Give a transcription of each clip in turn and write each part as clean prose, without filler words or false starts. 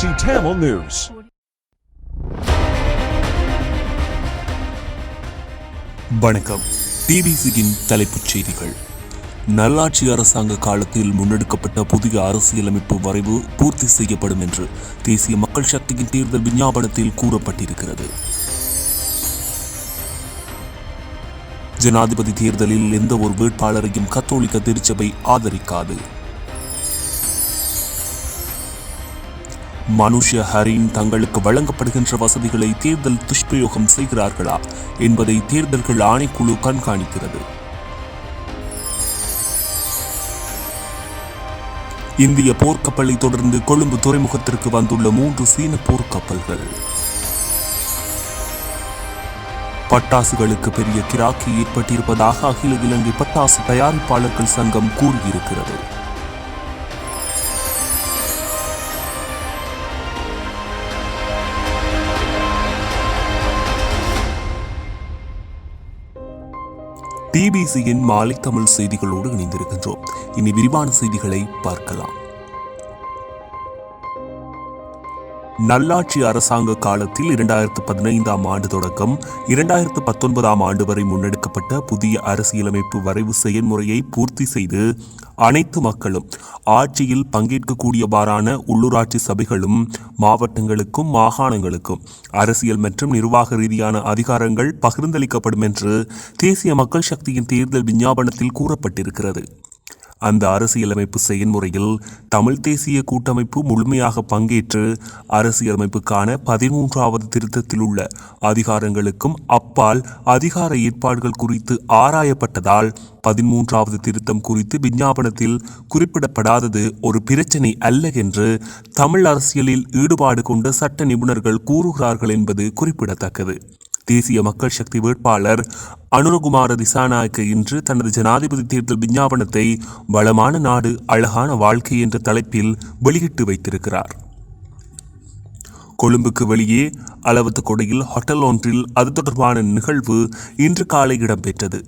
BBC Tamil News. வணக்கம். டிபிசியின் தலைப்புச் செய்திகள். நல்லாட்சி அரசாங்க காலத்தில் முன்னெடுக்கப்பட்ட புதிய அரசியலமைப்பு வரைவு பூர்த்தி செய்யப்படும் என்று தேசிய மக்கள் சக்தியின் தேர்தல் விஞ்ஞாபனத்தில் கூறப்பட்டிருக்கிறது. ஜனாதிபதி தேர்தலில் எந்த ஒரு வேட்பாளரையும் கத்தோலிக்க திருச்சபை ஆதரிக்காது. மனுஷ்ய ஹரின் தங்களுக்கு வழங்கப்படுகின்ற வசதிகளை தேர்தல் துஷ்பிரயோகம் செய்கிறார்களா என்பதை தேர்தல்கள் ஆணைக்குழு கண்காணிக்கிறது. இந்திய போர்க்கப்பலை தொடர்ந்து கொழும்பு துறைமுகத்திற்கு வந்துள்ள 3 சீன போர்க்கப்பல்கள். பட்டாசுகளுக்கு பெரிய கிராக்கி ஏற்பட்டிருப்பதாக அகில இலங்கை பட்டாசு தயாரிப்பாளர்கள் சங்கம் கூறியிருக்கிறது. டிபிசியின் மாலை தமிழ் செய்திகளோடு இணைந்திருக்கின்றோம். இனி விரிவான செய்திகளை பார்க்கலாம். நல்லாட்சி அரசாங்க காலத்தில் 2015ஆம் ஆண்டு தொடக்கம் 2019ஆம் ஆண்டு வரை முன்னெடுக்கப்பட்ட புதிய அரசியலமைப்பு வரைவு செயல்முறையை பூர்த்தி செய்து அனைத்து மக்களும் ஆட்சியில் பங்கேற்கக்கூடியவாறான உள்ளூராட்சி சபைகளும் மாவட்டங்களுக்கும் மாகாணங்களுக்கும் அரசியல் மற்றும் நிர்வாக ரீதியான அதிகாரங்கள் பகிர்ந்தளிக்கப்படும் என்று தேசிய மக்கள் சக்தியின் தேர்தல் விஞ்ஞாபனத்தில் கூறப்பட்டிருக்கிறது. அந்த அரசியலமைப்பு செயல்முறையில் தமிழ் தேசிய கூட்டமைப்பு முழுமையாக பங்கேற்று அரசியலமைப்புக்கான 13வது திருத்தத்தில் உள்ள அதிகாரங்களுக்கும் அப்பால் அதிகார ஏற்பாடுகள் குறித்து ஆராயப்பட்டதால் 13வது திருத்தம் குறித்து விஞ்ஞாபனத்தில் குறிப்பிடப்படாதது ஒரு பிரச்சினை அல்ல என்று தமிழ் அரசியலில் ஈடுபாடு கொண்ட சட்ட நிபுணர்கள் கூறுகிறார்கள் என்பது குறிப்பிடத்தக்கது. தேசிய மக்கள் சக்தி வேட்பாளர் அனுரகுமார திசாநாயக்க இன்று தனது ஜனாதிபதி தேர்தல் விஞ்ஞாபனத்தை வளமான நாடு அழகான வாழ்க்கை என்ற தலைப்பில் வெளியிட்டு வைத்திருக்கிறார். கொழும்புக்கு வெளியே அளவத்து கொடையில் ஹோட்டல் ஒன்றில் அது தொடர்பான நிகழ்வு இன்று காலை இடம்பெற்றது.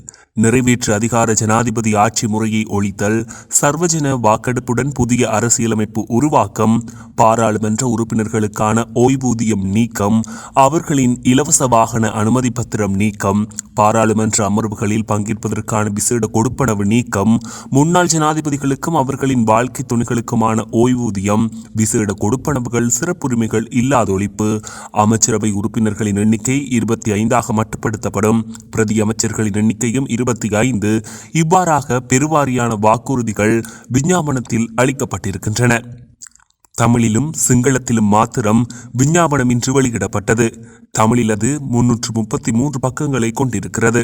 நிறைவேற்று அதிகார ஜனாதிபதி ஆட்சி முறையை ஒழித்தல், சர்வஜன வாக்கெடுப்புடன் புதிய அரசியலமைப்பு உருவாக்கம், பாராளுமன்ற உறுப்பினர்களுக்கான ஓய்வூதியம் நீக்கம், அவர்களின் இலவச வாகன அனுமதி பத்திரம் நீக்கம், பாராளுமன்ற அமர்வுகளில் பங்கேற்பதற்கான விசேட கொடுப்பனவு நீக்கம், முன்னாள் ஜனாதிபதிகளுக்கும் அவர்களின் வாழ்க்கை துணைகளுக்குமான ஓய்வூதியம், விசேட கொடுப்பனவுகள், சிறப்புரிமைகள் இல்லாதொழிப்பு, அமைச்சரவை உறுப்பினர்களின் எண்ணிக்கை 25ஆக மட்டுப்படுத்தப்படும், பிரதி அமைச்சர்களின் எண்ணிக்கையும் 25, இவ்வாறாக பெருவாரியான வாக்குறுதிகள் விஞ்ஞாபனத்தில் அளிக்கப்பட்டிருக்கின்றன. தமிழிலும் சிங்களத்திலும் மாத்திரம் விஞ்ஞாபனம் இன்று வெளியிடப்பட்டது. தமிழில் அது 333 பக்கங்களை கொண்டிருக்கிறது.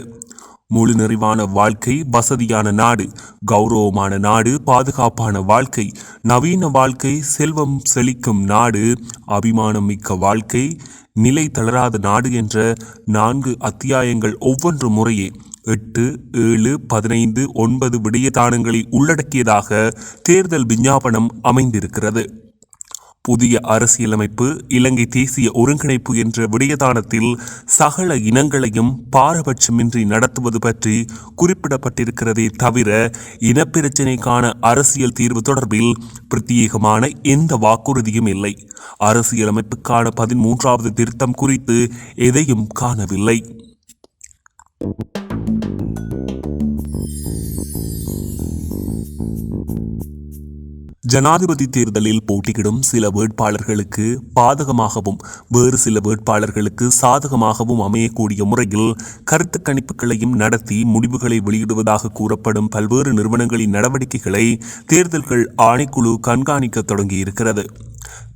முழு நிறைவான வாழ்க்கை, வசதியான நாடு, கௌரவமான நாடு, பாதுகாப்பான வாழ்க்கை, நவீன வாழ்க்கை, செல்வம் செழிக்கும் நாடு, அபிமானம் மிக்க வாழ்க்கை, நிலை தளராத நாடு என்ற 4 அத்தியாயங்கள் ஒவ்வொன்று முறையே 8, 7, 15, 9 விடயதானங்களை உள்ளடக்கியதாக தேர்தல் விஞ்ஞாபனம் அமைந்திருக்கிறது. புதிய அரசியலமைப்பு இலங்கை தேசிய ஒருங்கிணைப்பு என்ற விடயதானத்தில் சகல இனங்களையும் பாரபட்சமின்றி நடத்துவது பற்றி குறிப்பிடப்பட்டிருக்கிறதே தவிர இனப்பிரச்சினைக்கான அரசியல் தீர்வு தொடர்பில் பிரத்யேகமான எந்த வாக்குறுதியும் இல்லை. அரசியலமைப்புக்கான 13வது திருத்தம் குறித்து எதையும் காணவில்லை. ஜனாதிபதி தேர்தலில் போட்டியிடும் சில வேட்பாளர்களுக்கு பாதகமாகவும் வேறு சில வேட்பாளர்களுக்கு சாதகமாகவும் அமையக்கூடிய முறையில் கருத்து கணிப்புகளையும் நடத்தி முடிவுகளை வெளியிடுவதாக கூறப்படும் பல்வேறு நிறுவனங்களின் நடவடிக்கைகளை தேர்தல்கள் ஆணைக்குழு கண்காணிக்க தொடங்கியிருக்கிறது.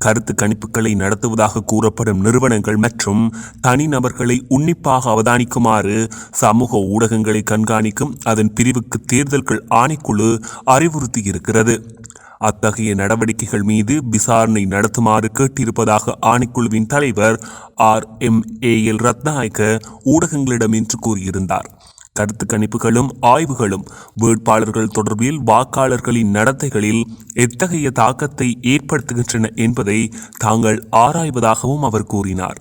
கருத்து கணிப்புகளை நடத்துவதாக கூறப்படும் நிறுவனங்கள் மற்றும் தனிநபர்களை உன்னிப்பாக அவதானிக்குமாறு சமூக ஊடகங்களை கண்காணிக்கும் அதன் பிரிவுக்கு தேர்தல்கள் ஆணைக்குழு அறிவுறுத்தியிருக்கிறது. அத்தகைய நடவடிக்கைகள் மீது விசாரணை நடத்துமாறு கேட்டிருப்பதாக ஆணைக்குழுவின் தலைவர் RMAL ரத்நாயக்க ஊடகங்களிடம் இன்று கூறியிருந்தார். கருத்து கணிப்புகளும் ஆய்வுகளும் வேட்பாளர்கள் தொடர்பில் வாக்காளர்களின் நடத்தைகளில் எத்தகைய தாக்கத்தை ஏற்படுத்துகின்றன என்பதை தாங்கள் ஆராய்வதாகவும் அவர் கூறினார்.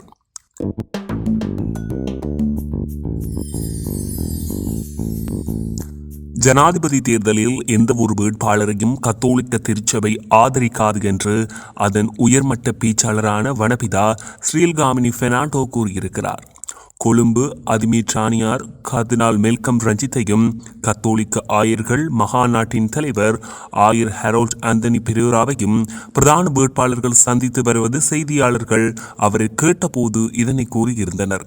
ஜனாதிபதி தேர்தலில் எந்த ஒரு வேட்பாளரையும் கத்தோலிக்க திருச்சபை ஆதரிக்காது என்று அதன் உயர்மட்ட பேச்சாளரான வனபிதா ஸ்ரீல்காமினி பெர்னாண்டோ கூறியிருக்கிறார். கொழும்பு அதிமீற்றானியார் கர்தினால் மெல்கம் ரஞ்சித்தையும் கத்தோலிக்க ஆயர்கள் மகாநாட்டின் தலைவர் ஆயர் ஹெரோல்ட் ஆந்தனி பெரேராவையும் பிரதான வேட்பாளர்கள் சந்தித்து வருவது செய்தியாளர்கள் அவரை கேட்டபோது இதனை கூறியிருந்தனர்.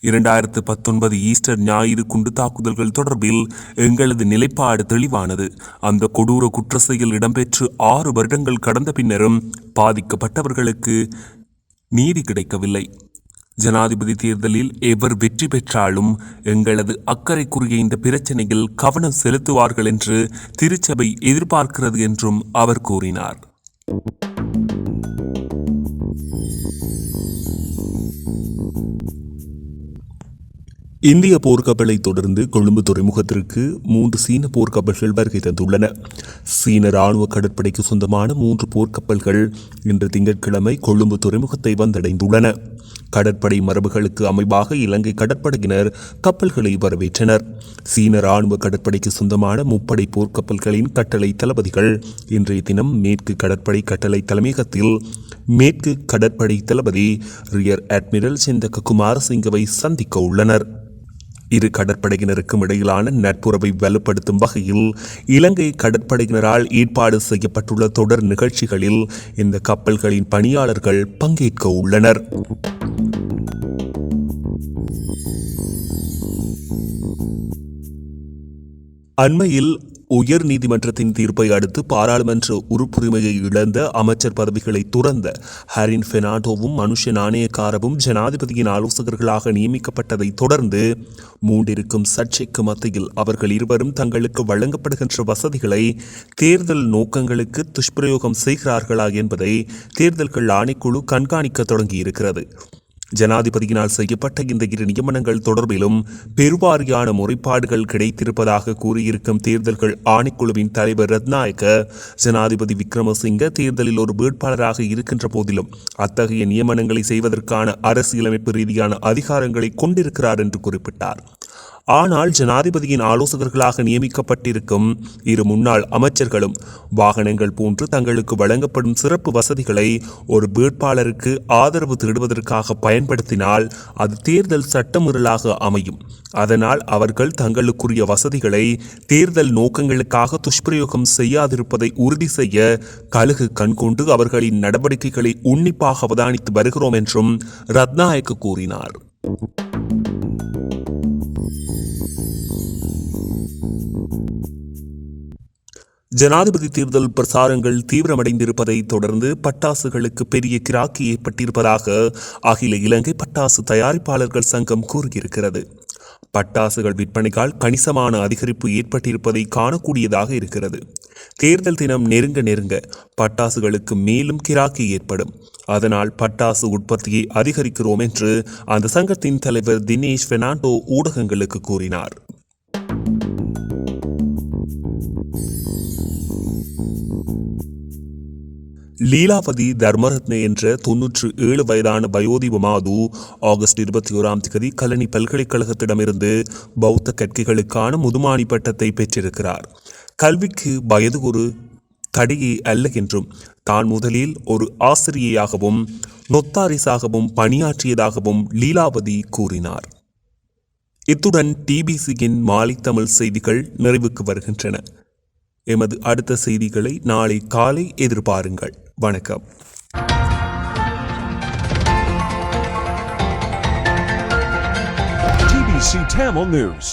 2019 ஈஸ்டர் ஞாயிறு குண்டு தாக்குதல்கள் தொடர்பில் எங்களது நிலைப்பாடு தெளிவானது. அந்த கொடூர குற்ற செயல் இடம்பெற்று 6 வருடங்கள் கடந்த பின்னரும் பாதிக்கப்பட்டவர்களுக்கு நீதி கிடைக்கவில்லை. ஜனாதிபதி தேர்தலில் எவர் வெற்றி பெற்றாலும் எங்களது அக்கறைக்குரிய இந்த பிரச்சனையில் கவனம் செலுத்துவார்கள் என்று திருச்சபை எதிர்பார்க்கிறது என்றும் அவர் கூறினார். இந்திய போர்க்கப்பலை தொடர்ந்து கொழும்பு துறைமுகத்திற்கு 3 சீன போர்க்கப்பல்கள் வருகை தந்துள்ளன. சீன ராணுவ கடற்படைக்கு சொந்தமான 3 போர்க்கப்பல்கள் இன்று திங்கட்கிழமை கொழும்பு துறைமுகத்தை வந்தடைந்துள்ளன. கடற்படை மரபுகளுக்கு அமைவாக இலங்கை கடற்படையினர் கப்பல்களை வரவேற்றனர். சீன ராணுவ கடற்படைக்கு சொந்தமான முப்படை போர்க்கப்பல்களின் கட்டளை தளபதிகள் இன்றைய தினம் மேற்கு கடற்படை கட்டளை தலைமையகத்தில் மேற்கு கடற்படை தளபதி ரியர் அட்மிரல் செந்தக குமாரசிங்கவை சந்திக்க உள்ளனர். இரு கடற்படையினருக்கும் இடையிலான நட்புறவை வலுப்படுத்தும் வகையில் இலங்கை கடற்படையினரால் ஏற்பாடு செய்யப்பட்டுள்ள தொடர் நிகழ்ச்சிகளில் இந்த கப்பல்களின் பணியாளர்கள் பங்கேற்க உள்ளனர். அண்மையில் உயர் நீதிமன்றத்தின் தீர்ப்பை அடுத்து பாராளுமன்ற உறுப்புரிமையை இழந்த அமைச்சர் பதவிகளை துறந்த ஹரின் பெர்னாண்டோவும் மனுஷ நாணயக்காரவும் ஜனாதிபதியின் ஆலோசகர்களாக நியமிக்கப்பட்டதை தொடர்ந்து மூண்டிருக்கும் சர்ச்சைக்கு மத்தியில் அவர்கள் இருவரும் தங்களுக்கு வழங்கப்படுகின்ற வசதிகளை தேர்தல் நோக்கங்களுக்கு துஷ்பிரயோகம் செய்கிறார்களா என்பதை தேர்தல்கள் ஆணைக்குழு கண்காணிக்க தொடங்கியிருக்கிறது. ஜனாதிபதியினால் செய்யப்பட்ட இந்த 2 நியமனங்கள் தொடர்பிலும் பெருவாரியான முறைப்பாடுகள் கிடைத்திருப்பதாக கூறியிருக்கும் தேர்தல்கள் ஆணைக்குழுவின் தலைவர் ரத்நாயக்க, ஜனாதிபதி விக்ரமசிங்க தேர்தலில் ஒரு வேட்பாளராக இருக்கின்ற போதிலும் அத்தகைய நியமனங்களை செய்வதற்கான அரசியலமைப்பு ரீதியான அதிகாரங்களை கொண்டிருக்கிறார் என்று குறிப்பிட்டார். ஆனால் ஜனாதிபதியின் ஆலோசகர்களாக நியமிக்கப்பட்டிருக்கும் 2 முன்னாள் அமைச்சர்களும் வாகனங்கள் போன்று தங்களுக்கு வழங்கப்படும் சிறப்பு வசதிகளை ஒரு வேட்பாளருக்கு ஆதரவு தேடுவதற்காக பயன்படுத்தினால் அது தேர்தல் சட்டமீறலாக அமையும். அதனால் அவர்கள் தங்களுக்குரிய வசதிகளை தேர்தல் நோக்கங்களுக்காக துஷ்பிரயோகம் செய்யாதிருப்பதை உறுதி செய்ய கழுகு கண்கொண்டு அவர்களின் நடவடிக்கைகளை உன்னிப்பாக அவதானித்து வருகிறோம் என்றும் ரத்நாயக்க கூறினார். ஜனாதிபதி தேர்தல் பிரசாரங்கள் தீவிரமடைந்திருப்பதை தொடர்ந்து பட்டாசுகளுக்கு பெரிய கிராக்கி ஏற்பட்டிருப்பதாக அகில இலங்கை பட்டாசு தயாரிப்பாளர்கள் சங்கம் கூறியிருக்கிறது. பட்டாசுகள் விற்பனைக்கால் கணிசமான அதிகரிப்பு ஏற்பட்டிருப்பதை காணக்கூடியதாக இருக்கிறது. தேர்தல் தினம் நெருங்க பட்டாசுகளுக்கு மேலும் கிராக்கி ஏற்படும். அதனால் பட்டாசு உற்பத்தியை அதிகரிக்கிறோம் என்று அந்த சங்கத்தின் தலைவர் தினேஷ் பெர்னாண்டோ ஊடகங்களுக்கு கூறினார். லீலாவதி தர்மரத்ன என்ற 97 வயதான வயோதிப மாது ஆகஸ்ட் 21 கலனி பல்கலைக்கழகத்திடமிருந்து பௌத்த கற்கைகளுக்கான முதுமானி பட்டத்தை பெற்றிருக்கிறார். கல்விக்கு வயது ஒரு தடையே அல்ல என்றும் தான் முதலில் ஒரு ஆசிரியையாகவும் நொத்தாரிசாகவும் பணியாற்றியதாகவும் லீலாவதி கூறினார். இத்துடன் டிபிசியின் மாலை தமிழ் செய்திகள் நிறைவுக்கு வருகின்றன. எமது அடுத்த செய்திகளை நாளை காலை எதிர்பாருங்கள். வணக்கம். TBC Tamil News.